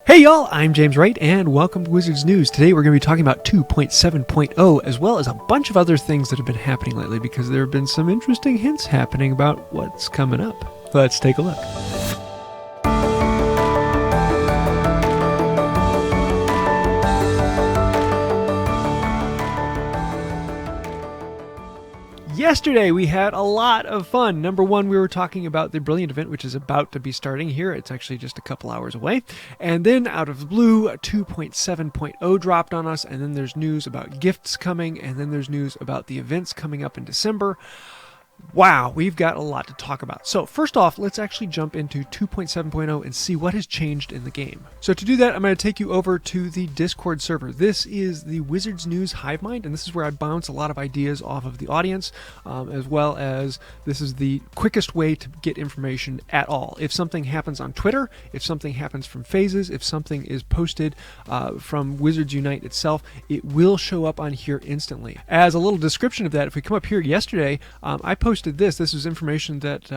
Hey y'all, I'm JamesWright and welcome to Wizards News. Today we're going to be talking about 2.7.0 as well as a bunch of other things that have been happening lately because there have been some interesting hints happening about what's coming up. Let's take a look. Yesterday we had a lot of fun. Number one, we were talking about the Brilliant event, which is about to be starting here. It's actually just a couple hours away. And then out of the blue, 2.7.0 dropped on us. And then there's news about gifts coming. And then there's news about the events coming up in December. Wow, we've got a lot to talk about. So first off, let's actually jump into 2.7.0 and see what has changed in the game. So to do that, I'm going to take you over to the Discord server. This is the Wizards News hive mind, and this is where I bounce a lot of ideas off of the audience, as well as this is the quickest way to get information at all. If something happens on Twitter, if something happens from Phases, if something is posted from Wizards Unite itself, it will show up on here instantly. As a little description of that, if we come up here yesterday, I posted this is information that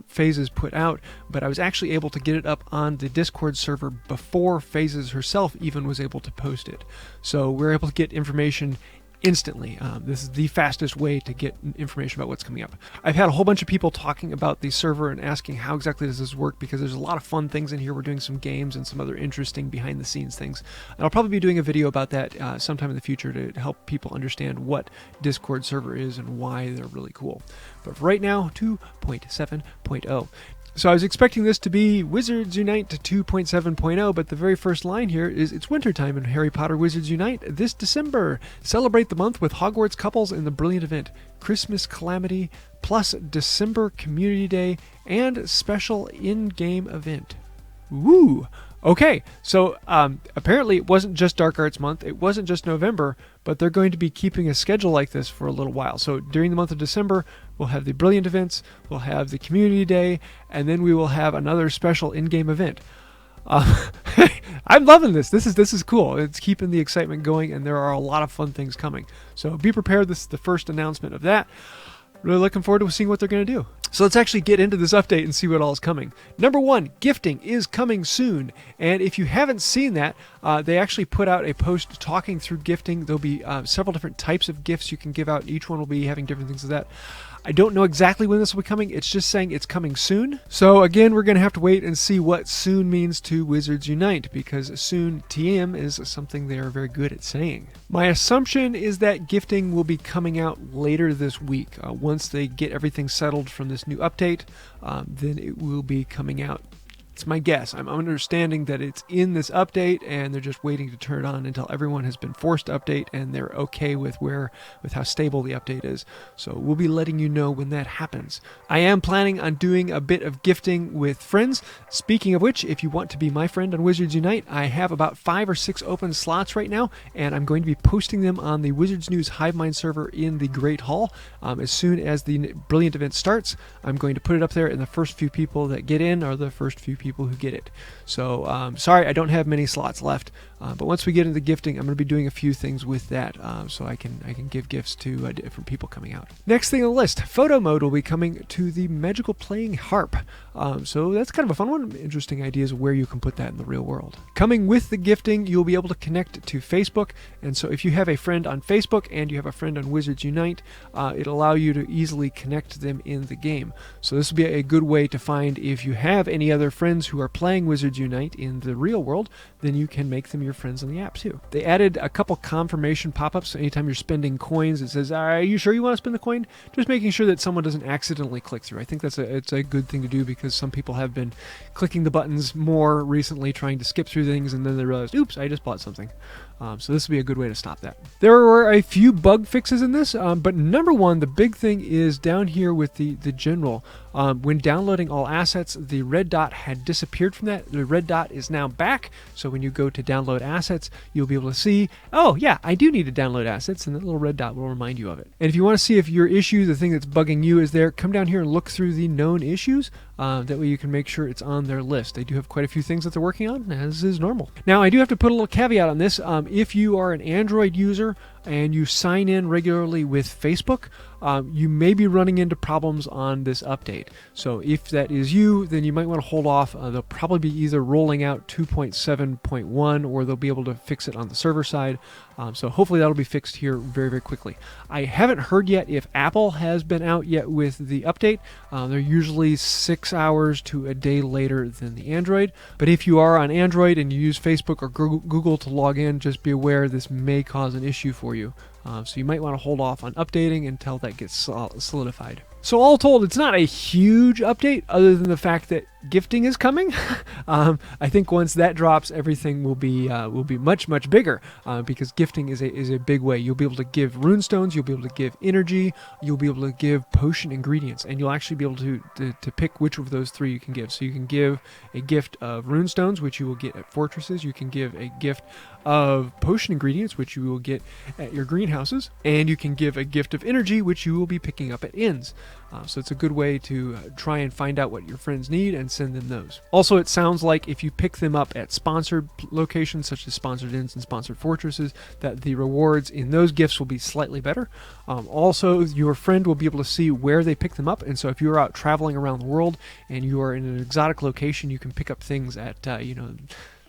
Phases put out, but I was actually able to get it up on the Discord server before Phases herself even was able to post it. So we're able to get information instantly. This is the fastest way to get information about what's coming up. I've had a whole bunch of people talking about the server and asking how exactly does this work, because there's a lot of fun things in here. We're doing some games and some other interesting behind the scenes things. And I'll probably be doing a video about that sometime in the future to help people understand what Discord server is and why they're really cool. But for right now, 2.7.0. So I was expecting this to be Wizards Unite to 2.7.0, but the very first line here is it's wintertime in Harry Potter Wizards Unite this December. Celebrate the month with Hogwarts couples in the Brilliant event, Christmas Calamity, plus December Community Day, and special in-game event. Woo! Okay, so apparently it wasn't just Dark Arts Month, it wasn't just November, but they're going to be keeping a schedule like this for a little while. So during the month of December, we'll have the Brilliant events, we'll have the Community Day, and then we will have another special in-game event. I'm loving this. This is cool. It's keeping the excitement going, and there are a lot of fun things coming. So be prepared. This is the first announcement of that. Really looking forward to seeing what they're going to do. So let's actually get into this update and see what all is coming. Number one, gifting is coming soon. And if you haven't seen that, they actually put out a post talking through gifting. There'll be several different types of gifts you can give out. Each one will be having different things of that. I don't know exactly when this will be coming. It's just saying it's coming soon. So again, we're going to have to wait and see what soon means to Wizards Unite, because soon TM is something they are very good at saying. My assumption is that gifting will be coming out later this week. Once they get everything settled from this new update, then it will be coming out. It's my guess. I'm understanding that it's in this update and they're just waiting to turn it on until everyone has been forced to update and they're okay with how stable the update is. So we'll be letting you know when that happens. I am planning on doing a bit of gifting with friends. Speaking of which, if you want to be my friend on Wizards Unite, I have about 5 or 6 open slots right now, and I'm going to be posting them on the Wizards News hive mind server in the Great Hall. As soon as the Brilliant event starts, I'm going to put it up there, and the first few people that get in are the first few people who get it. So sorry, I don't have many slots left, but once we get into gifting, I'm going to be doing a few things with that, so I can give gifts to different people coming out. Next thing on the list, photo mode will be coming to the Magical Playing Harp. So that's kind of a fun one. Interesting ideas of where you can put that in the real world. Coming with the gifting, you'll be able to connect to Facebook, and so if you have a friend on Facebook and you have a friend on Wizards Unite, it'll allow you to easily connect them in the game. So this will be a good way to find if you have any other friends who are playing Wizards Unite in the real world, then you can make them your friends on the app too. They added a couple confirmation pop-ups. So anytime you're spending coins, it says, are you sure you want to spend the coin? Just making sure that someone doesn't accidentally click through. I think it's a good thing to do, because some people have been clicking the buttons more recently, trying to skip through things, and then they realize, oops, I just bought something. So this will be a good way to stop that. There were a few bug fixes in this, but number one, the big thing is down here with the general. When downloading all assets, the red dot had disappeared from that. The red dot is now back, so when you go to download assets, you'll be able to see, oh yeah, I do need to download assets, and that little red dot will remind you of it. And if you want to see if your issue, the thing that's bugging you, is there, come down here and look through the known issues. That way you can make sure it's on their list. They do have quite a few things that they're working on, as is normal. Now, I do have to put a little caveat on this. If you are an Android user, and you sign in regularly with Facebook, you may be running into problems on this update. So if that is you, then you might want to hold off. They'll probably be either rolling out 2.7.1 or they'll be able to fix it on the server side. So hopefully that'll be fixed here very, very quickly. I haven't heard yet if Apple has been out yet with the update. They're usually 6 hours to a day later than the Android. But if you are on Android and you use Facebook or Google to log in, just be aware this may cause an issue for you. So you might want to hold off on updating until that gets solidified. So all told, it's not a huge update other than the fact that gifting is coming. I think once that drops, everything will be much, much bigger because gifting is a big way. You'll be able to give runestones, you'll be able to give energy, you'll be able to give potion ingredients, and you'll actually be able to pick which of those three you can give. So you can give a gift of runestones, which you will get at fortresses. You can give a gift of potion ingredients, which you will get at your greenhouses, and you can give a gift of energy, which you will be picking up at inns. So it's a good way to try and find out what your friends need and send them those. Also, it sounds like if you pick them up at sponsored locations, such as sponsored inns and sponsored fortresses, that the rewards in those gifts will be slightly better. Also, your friend will be able to see where they pick them up, and so if you're out traveling around the world and you are in an exotic location, you can pick up things at,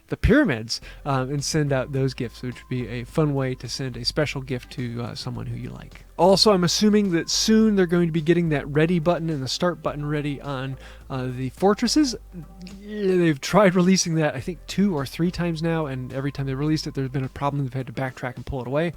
the pyramids and send out those gifts, which would be a fun way to send a special gift to someone who you like. Also, I'm assuming that soon they're going to be getting that ready button and the start button ready on the fortresses. They've tried releasing that, I think, 2 or 3 times now, and every time they released it, there's been a problem. They've had to backtrack and pull it away.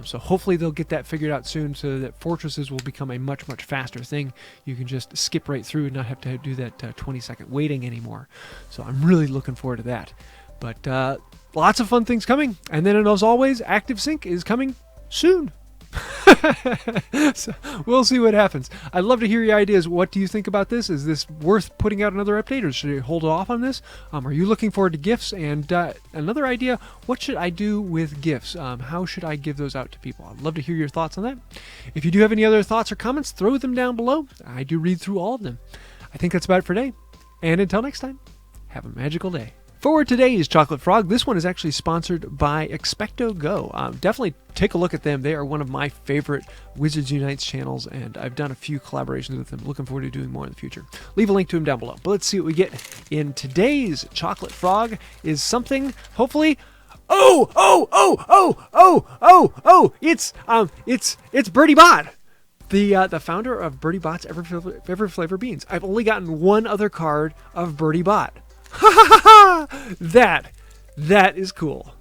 So hopefully they'll get that figured out soon so that fortresses will become a much, much faster thing. You can just skip right through and not have to do that 20-second waiting anymore. So I'm really looking forward to that. But lots of fun things coming. And then, as always, ActiveSync is coming soon. So we'll see what happens. I'd love to hear your ideas. What do you think about this? Is this worth putting out another update, or should I hold off on this? Are you looking forward to gifts? And another idea, what should I do with gifts? How should I give those out to people? I'd love to hear your thoughts on that. If you do have any other thoughts or comments, throw them down below. I do read through all of them. I think that's about it for today. And until next time, have a magical day. For today's Chocolate Frog, this one is actually sponsored by Expecto Go. Definitely take a look at them. They are one of my favorite Wizards Unites channels, and I've done a few collaborations with them. Looking forward to doing more in the future. Leave a link to them down below. But let's see what we get in today's Chocolate Frog. Is something, hopefully... It's Birdie Bot, the founder of Birdie Bot's Every Flavor Beans. I've only gotten one other card of Birdie Bot. That is cool.